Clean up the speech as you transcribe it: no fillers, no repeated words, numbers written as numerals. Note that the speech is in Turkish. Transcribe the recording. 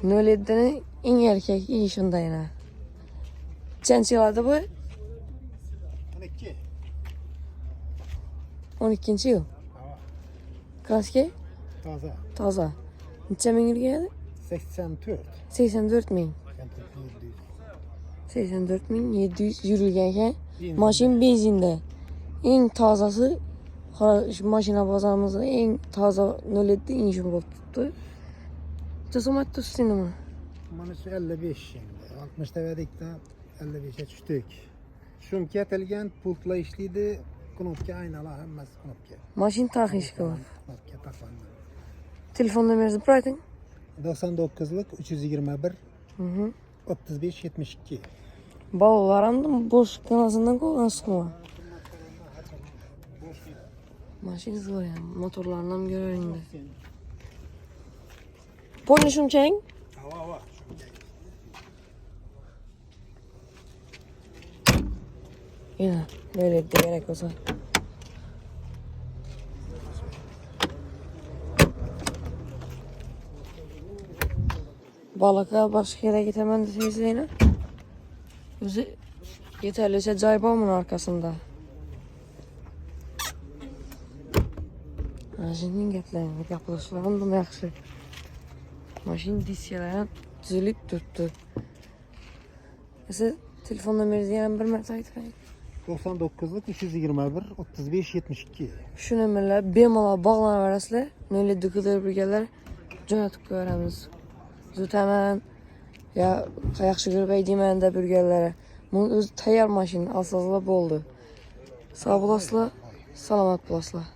07'nin en erkek iyi şunda yine. Kaçıncı yıllarda bu? 12. 12. yıl. Kaçki? Taze. Taze. Neçe min geldi? 84. 84 min. 84 min 700 yürürken maşin benzinde. En tazası maşina bazarımızda en taze 07 inşim болып tuttu. Cazımat tutsun mu? Manası 55 şimdi. 60 devedik de 55'e düştük. Şunki etilgen pultla işliydi. Knopka aynalar hemmesi knopka. Maşin takışkı var. Knopka taklandı. Telefon numarası bırakın. 99'luk 321 Hı. 35 72. Balalarım boş kanasından koygan sıkma. Maşin zor yani. Motorlarından görürüm de. Boynuşum çeng. Hava. Yine böyle de gerek olsa. Balıklar başka yere gitmem deseyse yine. Özü yeterlice caybamın arkasında. Maşinin geplerini yapılışlarım da yaxşı. Maşin diskelerini düzülüp tuttu. Mesela telefon numarası yani bir mertebe aytmayın. 99'luk 321 35 72. Şu nömerler bemalol bağlanaverasizlar. Nöyle dıkıdır birgeler jo'natib qo'yamiz. Zut hemen ya yaxshi ko'rib aytmayman deb birgelere. Bu o'zi tayyor mashina, asoslar bo'ldi. Sog' bo'lasizlar, salomat bo'lasizlar.